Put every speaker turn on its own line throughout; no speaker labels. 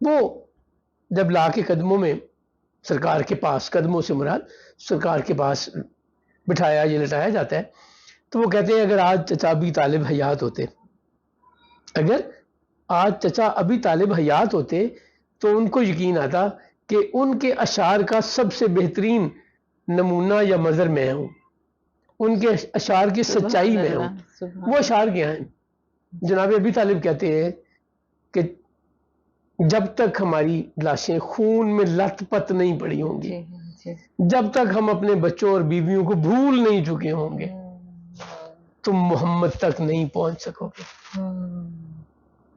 وہ جب لا کے قدموں میں سرکار کے پاس، قدموں سے مراد سرکار کے پاس بٹھایا یا لٹایا جاتا ہے، تو وہ کہتے ہیں اگر آج چچا ابی طالب حیات ہوتے، اگر آج چچا ابی طالب حیات ہوتے تو ان کو یقین آتا کہ ان کے اشعار کا سب سے بہترین نمونہ یا مظہر میں ہوں، ان کے اشعار کی سچائی میں ہوں۔ وہ اشعار کیا ہیں؟ جناب ابی طالب کہتے ہیں کہ جب تک ہماری لاشیں خون میں لت پت نہیں پڑی ہوں گی، جب تک ہم اپنے بچوں اور بیویوں کو بھول نہیں چکے ہوں گے، تم محمد تک نہیں پہنچ سکو گے۔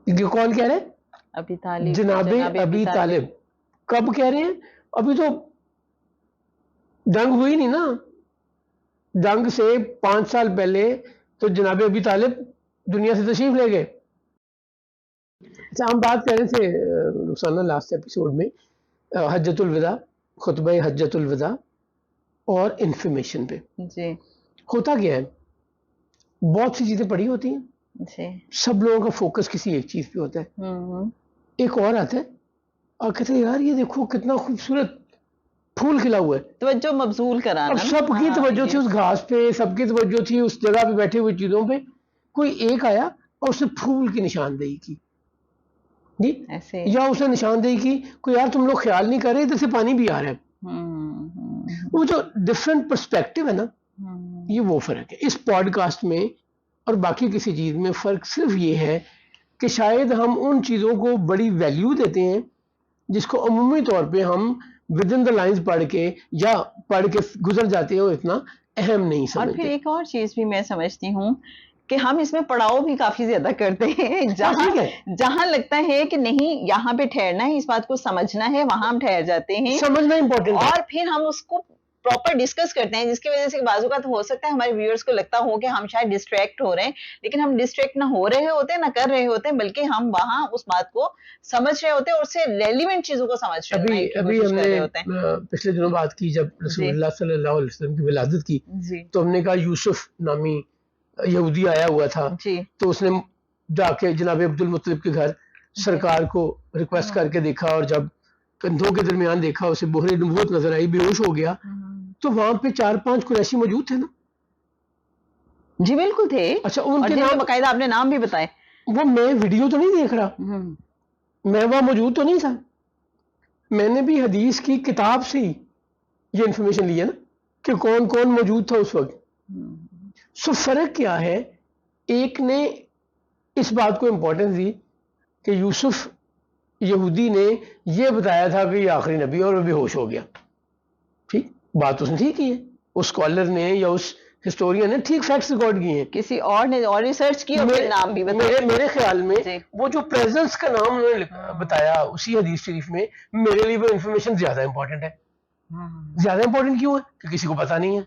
یہ کون کہہ رہے ہیں؟
ابی طالب،
جناب ابی طالب۔ کب کہہ رہے ہیں؟ ابھی تو جنگ ہوئی نہیں نا، جنگ سے 5 سال پہلے تو جناب ابی طالب دنیا سے تشریف لے گئے۔ اچھا، ہم بات کر رہے تھے رخسانہ لاسٹ ایپیسوڈ میں حجۃ الوداع، خطبہ حجۃ الوداع اور انفارمیشن پہ۔
جی
ہوتا کیا ہے، بہت سی چیزیں پڑھی ہوتی ہیں،
جی،
سب لوگوں کا فوکس کسی ایک چیز پہ ہوتا ہے، ایک اور آتا ہے اور کہتے ہیں یار یہ دیکھو کتنا خوبصورت پھول کھلا ہوا ہے،
توجہ مبذول کرانا۔
اب سب کی توجہ تھی اس گھاس پہ، سب کی توجہ تھی اس جگہ پہ بیٹھے ہوئے چیزوں پہ، کوئی ایک آیا اور اس نے پھول کی نشاندہی کی جی، یا اس نے نشاندہی کی کوئی یار تم لوگ خیال نہیں کر رہے ادھر سے پانی بھی آ رہا ہے۔ وہ جو ڈفرینٹ پرسپیکٹو ہے نا، یہ وہ فرق ہے۔ اس پوڈ کاسٹ میں اور باقی کسی چیز میں فرق صرف یہ ہے کہ شاید ہم ان چیزوں کو بڑی ویلیو دیتے ہیں جس کو عمومی طور پہ ہم ود ان دا لائنز پڑھ کے یا پڑھ کے گزر جاتے ہیں اور اتنا اہم نہیں سمجھتے۔
اور پھر ایک اور چیز بھی میں سمجھتی ہوں کہ ہم اس میں پڑاؤ بھی کافی زیادہ کرتے ہیں، جہاں لگتا ہے کہ نہیں یہاں پہ ٹھہرنا ہے، اس بات کو سمجھنا ہے، وہاں ہم ٹھہر جاتے ہیں،
سمجھنا امپورٹنٹ ہے،
اور پھر ہم اس کو پراپر ڈسکس کرتے ہیں، جس کی وجہ سے بعض اوقات ہو سکتا ہے ہمارے ویورز کو لگتا ہو کہ ہم شاید ڈسٹریکٹ ہو رہے ہیں، لیکن ہم ڈسٹریکٹ نہ ہو رہے ہوتے ہیں، نہ کر رہے ہوتے ہیں، بلکہ ہم وہاں اس بات کو سمجھ رہے ہوتے ہیں اور اس سے ریلیونٹ چیزوں کو سمجھ رہے ہوتے ہیں۔
ابھی ہم نے پچھلے دنوں بات کی جب رسول اللہ صلی اللہ علیہ وسلم کی ولادت کی، تو ہم نے کہا یوسف نامی یہودی آیا ہوا تھا، تو اس نے جا کے جناب عبد المطلب کے گھر سرکار کو ریکویسٹ کر کے دیکھا، اور جب کندھوں کے درمیان دیکھا اسے بہر نبوت نظر آئی، بے ہوش ہو گیا، تو وہاں پہ 4-5 قریشی موجود تھے نا؟
جی بالکل تھے۔
اچھا، ان کے نام
باقاعدہ آپ نے نام بھی بتائے۔
وہ میں ویڈیو تو نہیں دیکھ رہا، میں وہاں موجود تو نہیں تھا، میں نے بھی حدیث کی کتاب سے ہی یہ انفارمیشن لی ہے نا کہ کون کون موجود تھا اس وقت۔ سو فرق کیا ہے، ایک نے اس بات کو امپورٹنس دی کہ یوسف یہودی نے یہ بتایا تھا کہ یہ آخری نبی اور وہ بے ہوش ہو گیا، ٹھیک بات اس نے ٹھیک کی ہے، اس اسکالر نے یا اس ہسٹورین نے ٹھیک فیکٹس ریکارڈ کیے ہیں،
کسی اور نے اور ریسرچ کی اور پھر نام بھی بتایا۔
میرے خیال میں وہ جو پریزنس کا نام انہوں نے بتایا اسی حدیث شریف میں، میرے لیے وہ انفارمیشن زیادہ امپورٹنٹ ہے۔ زیادہ امپورٹنٹ کیوں ہے؟ کہ کسی کو پتا نہیں ہے۔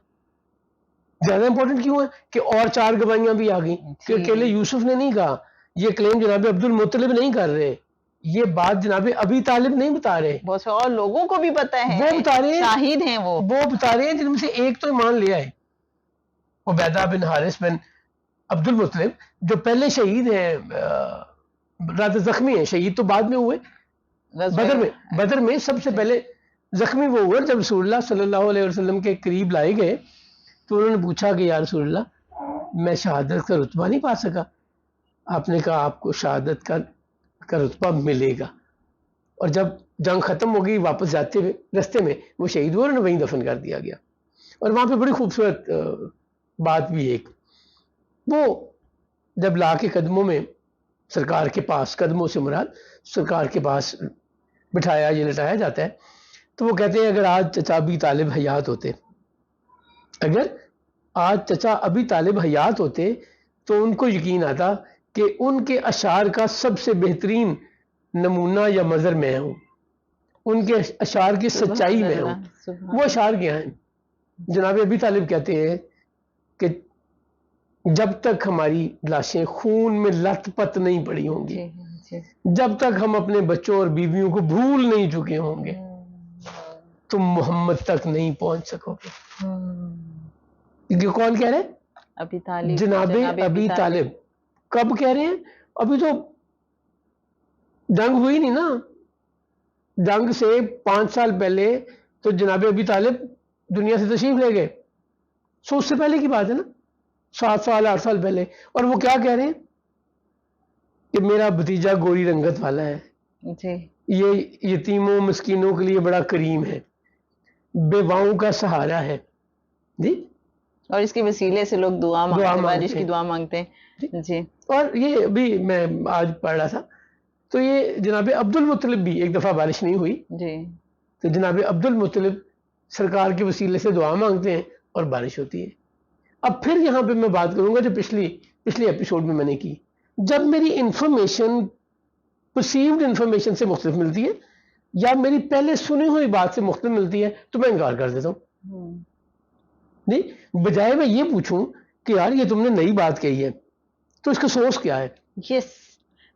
زیادہ امپورٹنٹ کیوں ہے کہ اور 4 گواہیاں بھی آ گئیں کہ اکیلے یوسف نے نہیں کہا، یہ کلیم جناب عبد المطلب نہیں کر رہے، یہ بات جناب ابی طالب نہیں بتا رہے،
بہت سے اور لوگوں کو بھی پتا ہے،
وہ بتا رہے ہیں،
شاہد ہیں، وہ
بتا رہے ہیں جن میں سے ایک تو ایمان لیا ہے، عبیدہ بن حارث بن عبد المطلب، جو پہلے شہید ہیں، رات زخمی ہیں، شہید تو بعد میں ہوئے بدر میں سب سے پہلے زخمی وہ ہوئے۔ جب رسول اللہ صلی اللہ علیہ وسلم کے قریب لائے گئے تو انہوں نے پوچھا کہ یا رسول اللہ میں شہادت کا رتبہ نہیں پا سکا، آپ نے کہا آپ کو شہادت کا رتبہ ملے گا، اور جب جنگ ختم ہو گئی واپس جاتے ہوئے رستے میں وہ شہید ہوئے، انہیں وہیں دفن کر دیا گیا۔ اور وہاں پہ بڑی خوبصورت بات بھی ایک، وہ جب لا کے قدموں میں سرکار کے پاس، قدموں سے مراد سرکار کے پاس بٹھایا یا لٹایا جاتا ہے، تو وہ کہتے ہیں اگر آج چچا ابی طالب حیات ہوتے، اگر آج چچا ابی طالب حیات ہوتے تو ان کو یقین آتا کہ ان کے اشعار کا سب سے بہترین نمونہ یا مظہر میں ہوں، ان کے اشعار کی سچائی میں ہوں۔ وہ اشعار کیا ہیں؟ جناب ابی طالب کہتے ہیں کہ جب تک ہماری لاشیں خون میں لت پت نہیں پڑی ہوں گی، جب تک ہم اپنے بچوں اور بیویوں کو بھول نہیں چکے ہوں گے، تم محمد تک نہیں پہنچ سکو گے۔ یہ کون کہہ رہے ہیں؟
ابی طالب،
جناب ابی طالب۔ کب کہہ رہے ہیں؟ ابھی تو جنگ ہوئی نہیں نا، جنگ سے 5 سال پہلے تو جناب ابی طالب دنیا سے تشریف لے گئے، سو اس سے پہلے کی بات ہے نا، 7 سال 8 سال پہلے. اور وہ کیا کہہ رہے ہیں کہ میرا بھتیجا گوری رنگت والا ہے،
جی
یہ یتیموں مسکینوں کے لیے بڑا کریم ہے، بیواؤں کا سہارا ہے. جی
اور اس کے وسیلے سے لوگ دعا مانگتے ہیں، بارش کی دعا مانگتے ہیں. جی
اور یہ ابھی میں آج پڑھ رہا تھا تو یہ جناب عبد المطلب بھی ایک دفعہ بارش نہیں ہوئی
جی
تو جناب عبد المطلب سرکار کے وسیلے سے دعا مانگتے ہیں اور بارش ہوتی ہے. اب پھر یہاں پہ میں بات کروں گا جو پچھلی ایپیسوڈ میں نے کی، جب میری انفارمیشن پرسیوڈ انفارمیشن سے مختلف ملتی ہے یا میری پہلے سنی ہوئی بات سے مختلف ملتی ہے تو میں انکار کر دیتا ہوں. نہیں، بجائے میں یہ پوچھوں کہ یار یہ تم نے نئی بات کہی ہے تو اس کا سورس کیا ہے،
یس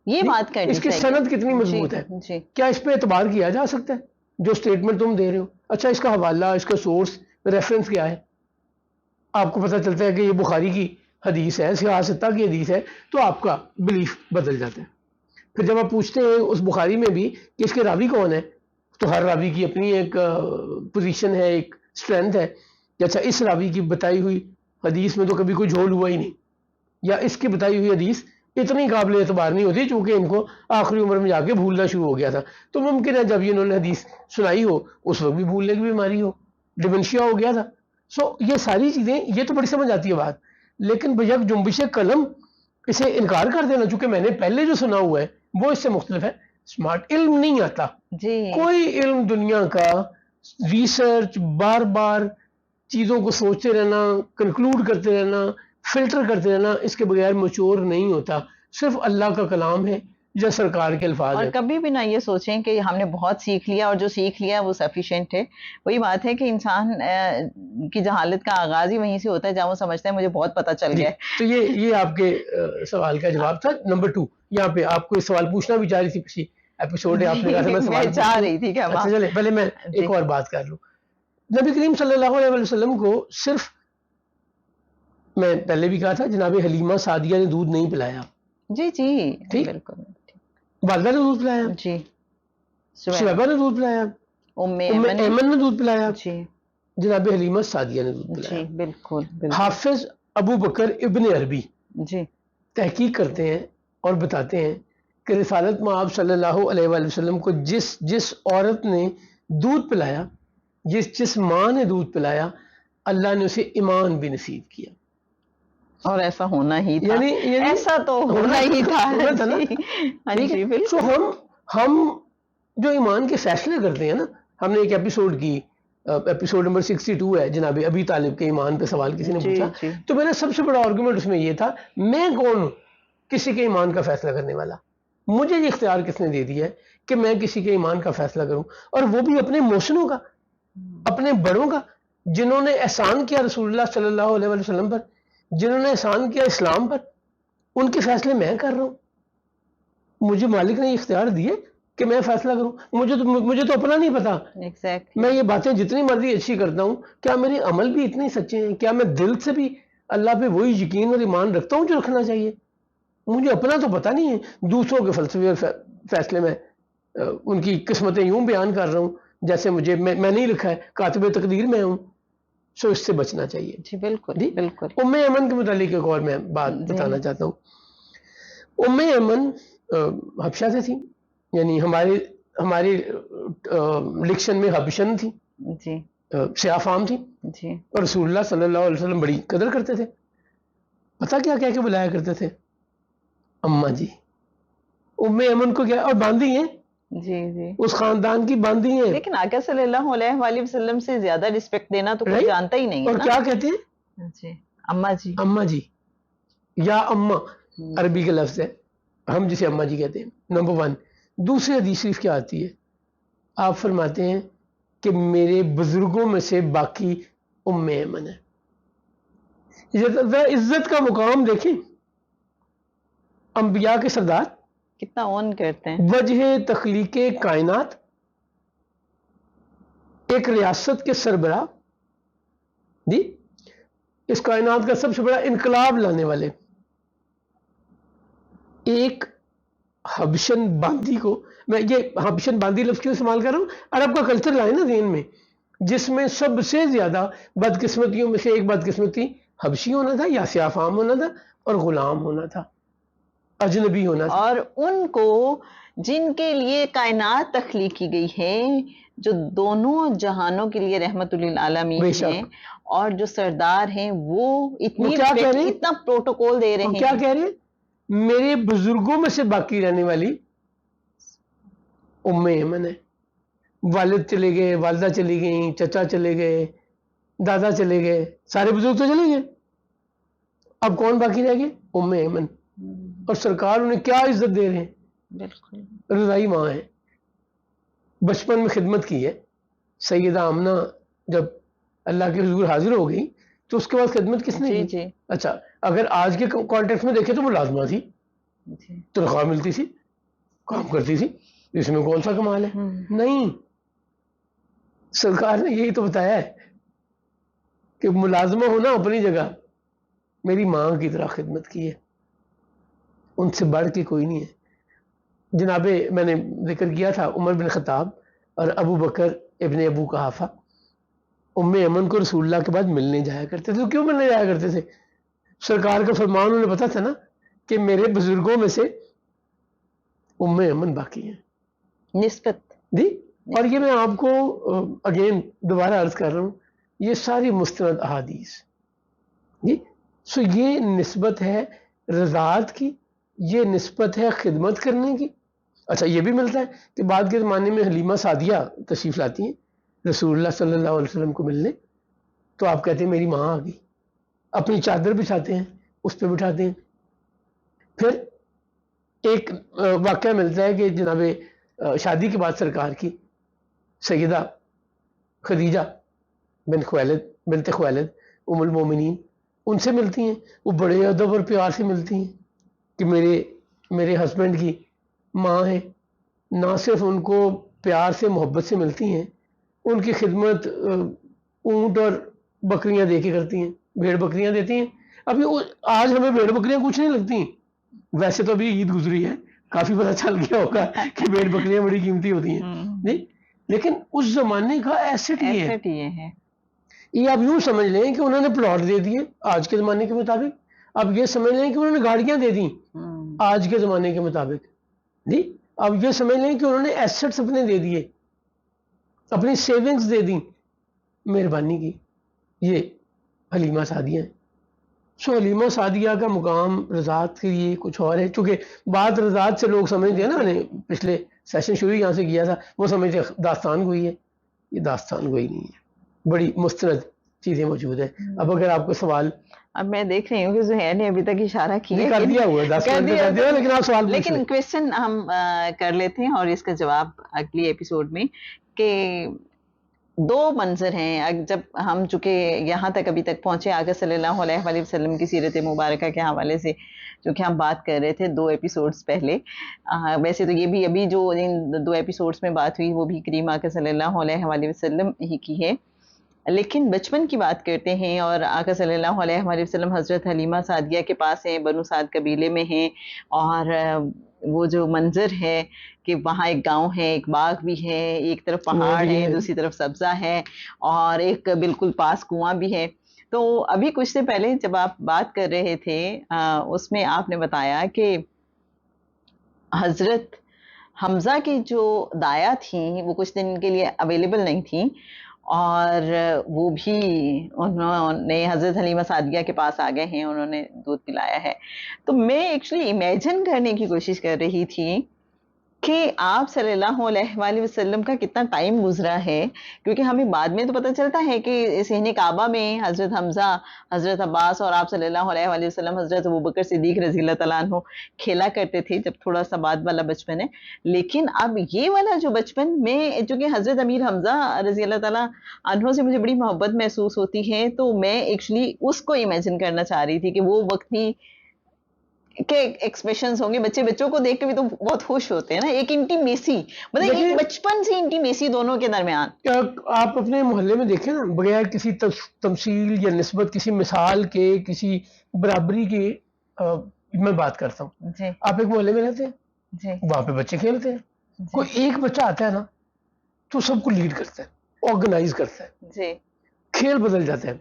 یہ بات کرنی
اس کی
چاہیے.
سند کتنی مضبوط ہے،
جی
کیا اس پہ اعتبار کیا جا سکتا ہے جو سٹیٹمنٹ تم دے رہے ہو. اچھا اس کا حوالہ، اس کا سورس، ریفرنس کیا ہے. آپ کو پتہ چلتا ہے کہ یہ بخاری کی حدیث ہے، سیاستہ کی حدیث ہے تو آپ کا بلیف بدل جاتا ہے. پھر جب آپ پوچھتے ہیں اس بخاری میں بھی کہ اس کے راوی کون ہے تو ہر راوی کی اپنی ایک پوزیشن ہے، ایک اسٹرینتھ ہے کہ اچھا اس راوی کی بتائی ہوئی حدیث میں تو کبھی کوئی جھول ہوا ہی نہیں، یا اس کی بتائی ہوئی حدیث اتنی قابل اعتبار نہیں ہوتی چونکہ ان کو آخری عمر میں جا کے بھولنا شروع ہو گیا تھا. تو ممکن ہے جب انہوں نے حدیث سنائی ہو اس وقت بھی بھولنے کی بیماری ہو، ڈیمنشیا ہو گیا تھا. سو یہ ساری چیزیں یہ تو بڑی سمجھ آتی ہے بات، لیکن بیک جنبش قلم اسے انکار کر دینا چونکہ میں نے پہلے جو سنا ہوا ہے وہ اس سے مختلف ہے. اسمارٹ علم نہیں آتا،
جی
کوئی علم دنیا کا ریسرچ، بار بار چیزوں کو سوچتے رہنا، کنکلوڈ کرتے رہنا، فلٹر کرتے رہنا، اس کے بغیر میچور نہیں ہوتا. صرف اللہ کا کلام ہے یا سرکار کے الفاظ
اور
ہیں.
کبھی بھی نہ یہ سوچیں کہ ہم نے بہت سیکھ لیا اور جو سیکھ لیا وہ سفیشینٹ ہے. وہی بات ہے کہ انسان کی جہالت کا آغاز ہی وہیں سے ہوتا ہے جہاں وہ سمجھتا ہے مجھے بہت پتہ چل
جی
گیا.
تو یہ آپ کے سوال کا جواب تھا. نمبر 2 یہاں پہ آپ کو سوال پوچھنا بھی چاہ رہی تھی، پچھلی ایپیسوڈ ہے آپ نے کہا تھا میں سوال
میں چاہ رہی تھی کہ
اچھا چلے پہلے میں ایک اور بات کر لوں. نبی کریم صلی اللہ علیہ وسلم کو صرف، میں پہلے بھی کہا تھا، جناب حلیمہ سعدیہ نے دودھ نہیں پلایا.
جی جی
ٹھیک،
بالکل
والدہ نے دودھ پلایا،
جی.
شعیبہ نے دودھ پلایا، ام ایمن نے دودھ پلایا،
جی
جناب حلیمہ سعدیہ نے دودھ پلایا.
جی بالکل بالکل.
حافظ ابو بکر ابن عربی
جی
تحقیق کرتے ہیں اور بتاتے ہیں کہ رسالت مآب صلی اللہ علیہ وآلہ وسلم کو جس عورت نے دودھ پلایا، جس ماں نے دودھ پلایا، اللہ نے اسے ایمان بھی نصیب کیا.
اور ایسا ہونا ہی تھا،
یعنی
ایسا تو ہونا ہی تھا.
ہونا تھا نا.
ہاں
ٹھیک
جی
ہے،
بالکل.
سو ہم جو ایمان کے فیصلے کرتے ہیں نا، ہم نے ایک ایپیسوڈ کی، ایپیسوڈ نمبر 62 ہے، جناب ابی طالب کے ایمان پہ سوال کسی نے پوچھا تو میرا سب سے بڑا آرگومنٹ اس میں یہ تھا، میں کون ہوں کسی کے ایمان کا فیصلہ کرنے والا؟ مجھے یہ اختیار کس نے دے دیا ہے کہ میں کسی کے ایمان کا فیصلہ کروں، اور وہ بھی اپنے محسنوں کا، اپنے بڑوں کا، جنہوں نے احسان کیا رسول اللہ صلی اللہ علیہ وسلم پر، جنہوں نے احسان کیا اسلام پر، ان کے فیصلے میں کر رہا ہوں. مجھے مالک نے اختیار دیے کہ میں فیصلہ کروں. مجھے تو اپنا نہیں پتا. میں یہ باتیں جتنی مرضی اچھی کرتا ہوں، کیا میرے عمل بھی اتنے سچے ہیں؟ کیا میں دل سے بھی اللہ پہ وہی یقین اور ایمان رکھتا ہوں جو رکھنا چاہیے؟ مجھے اپنا تو پتا نہیں ہے. دوسروں کے فلسفے اور فیصلے میں ان کی قسمتیں یوں بیان کر رہا ہوں جیسے میں نہیں لکھا ہے، کاتب تقدیر میں ہوں. سو اس سے بچنا چاہیے.
جی بالکل بالکل.
ام ایمن کے متعلق ایک اور میں بات بتانا چاہتا ہوں. ام ایمن حبشہ سے تھی، یعنی ہماری لکشن میں حبشن تھی،
جی
سیاہ فام تھی،
جی.
اور رسول اللہ صلی اللہ علیہ وسلم بڑی قدر کرتے تھے. پتہ کیا کہہ کے بلایا کرتے تھے؟ اماں جی. ام ایمن کو کیا، اور باندھی ہیں،
جی جی
اس خاندان کی باندھی ہیں.
لیکن آقا صلی اللہ علیہ وآلہ وسلم سے زیادہ رسپیکٹ دینا تو کوئی جانتا ہی نہیں ہے.
اور کیا کہتے ہیں؟
جی اماں جی.
اماں جی یا اماں عربی کا لفظ ہے، ہم جسے اماں جی کہتے ہیں. نمبر 1. دوسری حدیث شریف کیا آتی ہے؟ آپ فرماتے ہیں کہ میرے بزرگوں میں سے باقی ام ایمن ہے. عزت کا مقام دیکھیں، انبیاء کے سردار،
کتنا اون کرتے ہیں.
وجہ تخلیق کائنات، ایک ریاست کے سربراہ، جی اس کائنات کا سب سے بڑا انقلاب لانے والے، ایک حبشن باندی کو، میں یہ حبشن باندی لفظ کیوں استعمال کر رہا ہوں، عرب کا کلچر لائے نا ذہن میں، جس میں سب سے زیادہ بدقسمتیوں میں سے ایک بدقسمتی حبشی ہونا تھا یا سیاہ فام ہونا تھا اور غلام ہونا تھا، اجنبی ہونا تھا.
اور ان کو جن کے لیے کائنات تخلیق کی گئی ہے، جو دونوں جہانوں کے لیے رحمت للعالمین
بے شک.
ہیں، اور جو سردار ہیں وہ اتنی
وہ کیا کہہ رہے ہیں؟
اتنا پروٹوکول دے رہے
ہم
ہیں.
کیا کہہ رہے ہیں؟ میرے بزرگوں میں سے باقی رہنے والی ام ایمن ہے. والد چلے گئے، والدہ چلی گئیں، چچا چلے گئے، دادا چلے گئے، سارے بزرگ تو چلے گئے، اب کون باقی رہ گئے؟ ام ایمن. اور سرکار انہیں کیا عزت دے رہے ہیں،
بالکل
رضائی ماں ہے، بچپن میں خدمت کی ہے. سیدہ آمنہ جب اللہ کے حضور حاضر ہو گئی تو اس کے بعد خدمت کس نے
جی
کی؟
جی
اچھا اگر آج کے کانٹیکس میں دیکھیں تو وہ لازمہ تھی،
جی.
تنخواہ ملتی تھی، کام کرتی تھی، اس میں کون سا کمال ہے؟ نہیں، سرکار نے یہی تو بتایا ہے کہ ملازمہ ہونا اپنی جگہ، میری ماں کی طرح خدمت کی ہے، ان سے بڑھ کے کوئی نہیں ہے. جناب میں نے ذکر کیا تھا عمر بن خطاب اور ابو بکر ابن ابو قحافہ ام ایمن کو رسول اللہ کے بعد ملنے جایا کرتے تھے. تو کیوں ملنے جایا کرتے تھے؟ سرکار کا فرمان انہیں پتا تھا نا کہ میرے بزرگوں میں سے ام ایمن باقی ہیں
نسبت.
جی. اور یہ میں آپ کو اگین دوبارہ عرض کر رہا ہوں، یہ ساری مستند احادیث جی. سو یہ نسبت ہے رضاعت کی، یہ نسبت ہے خدمت کرنے کی. اچھا یہ بھی ملتا ہے کہ بعد کے زمانے میں حلیمہ سعدیہ تشریف لاتی ہیں رسول اللہ صلی اللہ علیہ وسلم کو ملنے، تو آپ کہتے ہیں میری ماں آ گئی، اپنی چادر بچھاتے ہیں، اس پہ بٹھاتے ہیں. پھر ایک واقعہ ملتا ہے کہ جناب شادی کے بعد سرکار کی سیدہ خدیجہ بنت خویلد ام المومنین ان سے ملتی ہیں. وہ بڑے ادب اور پیار سے ملتی ہیں کہ میرے ہسبینڈ کی ماں ہیں. نہ صرف ان کو پیار سے محبت سے ملتی ہیں، ان کی خدمت اونٹ اور بکریاں دے کے کرتی ہیں، بھیڑ بکریاں دیتی ہیں. ابھی آج ہمیں بھیڑ بکریاں کچھ نہیں لگتی، ویسے تو ابھی عید گزری ہے، کافی پتہ چل گیا ہوگا کہ بھیڑ بکریاں بڑی قیمتی ہوتی ہیں نہیں، لیکن اس زمانے کا ایسٹ یہ ہے. یہ آپ یوں سمجھ لیں کہ انہوں نے پلاٹ دے دیے آج کے زمانے کے مطابق، اب یہ سمجھ لیں کہ انہوں نے گاڑیاں دے دیں آج کے زمانے کے مطابق جی. اب یہ سمجھ لیں کہ انہوں نے ایسٹس اپنے دے دیے، اپنی سیونگز دے دیں، مہربانی کی. یہ حلیمہ سعدیہ ہیں. سو حلیمہ سعدیہ کا مقام رضاعت کے لیے کچھ اور ہے. چونکہ بات رضاعت سے لوگ سمجھتے ہیں نا، میں نے پچھلے سیشن شروع یہاں سے کیا تھا، وہ سمجھتے داستان گوئی ہے. یہ داستان گوئی نہیں ہے، بڑی مستند چیزیں موجود ہیں. اب اگر آپ کو سوال،
اب میں دیکھ رہی ہوں کہ زہیر نے ابھی تک اشارہ کیا
کر دیا ہوا ہے 10 منٹ میں کر دیا، لیکن آپ سوال پوچھ
لیکن
لیں.
کویسچن ہم کر لیتے ہیں اور اس کا جواب اگلی ایپیسوڈ میں. کہ دو منظر ہیں جب ہم چونکہ یہاں تک ابھی تک پہنچے آقا صلی اللہ علیہ وآلہ وسلم کی سیرت مبارکہ کے حوالے سے، جو کہ ہم بات کر رہے تھے 2 ایپیسوڈز پہلے. ویسے تو یہ بھی ابھی جو ان 2 ایپیسوڈز میں بات ہوئی وہ بھی کریم آقا صلی اللہ علیہ وآلہ وسلم ہی کی ہے. لیکن بچپن کی بات کرتے ہیں اور آقا صلی اللہ علیہ وآلہ وسلم حضرت حلیمہ سعدیہ کے پاس ہیں، بنو سعد قبیلے میں ہیں. اور وہ جو منظر ہے کہ وہاں ایک گاؤں ہے، ایک باغ بھی ہے، ایک طرف پہاڑ ہے، دوسری طرف سبزہ ہے، اور ایک بالکل پاس کنواں بھی ہے. تو ابھی کچھ دن پہلے جب آپ بات کر رہے تھے اس میں آپ نے بتایا کہ حضرت حمزہ کی جو دایا تھیں وہ کچھ دن کے لیے اویلیبل نہیں تھیں، اور وہ بھی انہوں نے حضرت حلیمہ سعدیہ کے پاس آ گئے ہیں، انہوں نے دودھ پلایا ہے. تو میں ایکچولی امیجن کرنے کی کوشش کر رہی تھی کہ آپ صلی اللہ علیہ وآلہ وسلم کا کتنا ٹائم گزرا ہے، کیونکہ ہمیں بعد میں تو پتہ چلتا ہے کہ صحن کعبہ میں حضرت حمزہ، حضرت عباس اور آپ صلی اللہ علیہ وآلہ وسلم حضرت ابوبکر صدیق رضی اللہ تعالیٰ عنہ کھیلا کرتے تھے جب تھوڑا سا بعد والا بچپن ہے. لیکن اب یہ والا جو بچپن میں، چونکہ حضرت امیر حمزہ رضی اللہ تعالیٰ عنہ سے مجھے بڑی محبت محسوس ہوتی ہے، تو میں ایکچولی اس کو امیجن کرنا چاہ رہی تھی کہ وہ وقت بھی کہ ایکسپریشنز ہوں گے. بچوں کو دیکھ کے بھی تو بہت خوش ہوتے ہیں نا، ایک انٹیمیسی، مطلب ایک بچپن سے انٹیمیسی دونوں کے درمیان.
آپ اپنے محلے میں دیکھیں نا، بغیر کسی تمثیل یا نسبت، کسی مثال کے، کسی برابری کے، میں بات کرتا ہوں.
جی.
آپ ایک محلے میں رہتے ہیں،
جی
وہاں پہ بچے کھیلتے ہیں. کوئی ایک بچہ آتا ہے نا تو سب کو لیڈ کرتا ہے, آرگنائز کرتا ہے,
جی
کھیل بدل جاتا ہے.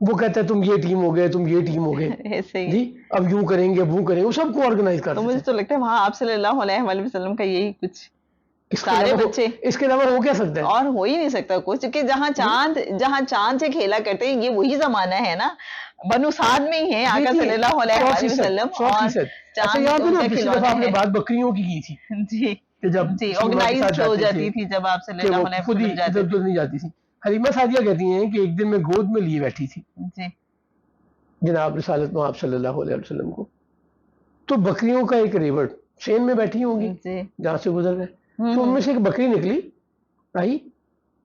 وہ کہتا ہے تم یہ ٹیم ہو گئے, تم یہ ٹیم ہو گئے,
ایسے ہی.
جی اب یوں کریں گے, وہ کریں گے, وہ سب کو آرگنائز کر
تو
دیتے
مجھے
ہیں.
تو لگتا ہے وہاں آپ صلی اللہ علیہ وآلہ وسلم کا یہی کچھ
اس کے
سارے
علاوہ
بچے,
اس کے علاوہ ہو کیا سکتا ہے؟
اور ہو ہی نہیں سکتا کچھ, کہ جہاں چاند سے کھیلا کرتے ہیں, یہ وہی زمانہ ہے نا, بنو سعد میں ہی ہے آقا صلی اللہ علیہ وآلہ وسلم,
100%.
اور
اچھا یاد ہے
ان
نا
کا
پچھلی دفعہ
کھلونا
آپ نے
ہے.
بات بکریوں کی تھی
جی
کہ جب
جی
سلما کے ساتھ
آرگنائزڈ ہو
جاتے
جاتی
تھے
تھی جب آپ صلی
کہ وہ
اللہ علیہ
خود ہی
وسلم جاتے
ادھر
تھے.
ادھر نہیں جاتی تھی. حلیمہ سعدیہ کہتی ہیں کہ ایک دن میں گود میں لیے بیٹھی تھی
جی
جناب رسالت میں آپ صلی اللہ علیہ وسلم کو, تو بکریوں کا ایک ریوڑ چین میں بیٹھی ہوں گی
جی
جہاں سے گزر گئے, تو ان میں سے ایک بکری نکلی, آئی,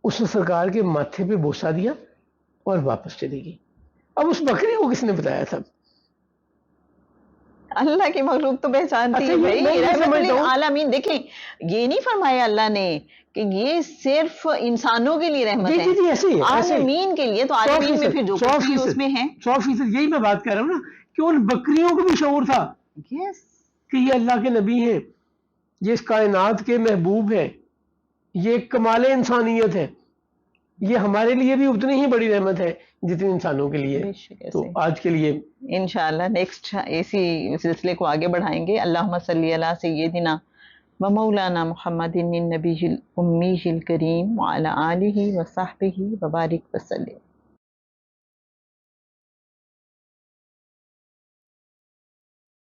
اس نے سرکار کے ماتھے پہ بوسہ دیا اور واپس چلی گئی. اب اس بکری کو کس نے بتایا تھا؟
اللہ کی مخلوق تو پہچانتی
اچھا
ہے
یہ میں
بھائی,
یہ
رحمت
سمجھتا ہوں,
للعالمین. دیکھیں یہ نہیں فرمایا اللہ نے کہ یہ صرف انسانوں کے لیے رحمت
جی
ہے,
جی جی ایسے ہی ہے, ایسے ہی
عالمین کے لیے. تو عالمین میں پھر جو کچھ بھی اس میں ہے.
100% یہی میں بات کر رہا ہوں نا, کہ ان بکریوں کو بھی شعور تھا
یس
کہ یہ اللہ کے نبی ہیں, یہ اس کائنات کے محبوب ہیں, یہ ایک کمال انسانیت ہے, یہ ہمارے لیے بھی اتنی ہی بڑی رحمت ہے جتنی انسانوں کے لیے.
بے شک
تو
ایسے
آج کے لیے
انشاءاللہ نیکسٹ اسی سلسلے کو آگے بڑھائیں گے. اللہم صلی علی سیدنا و مولانا محمد النبی الامی الکریم وعلی آلہ وصحبہ وبارک وسلم.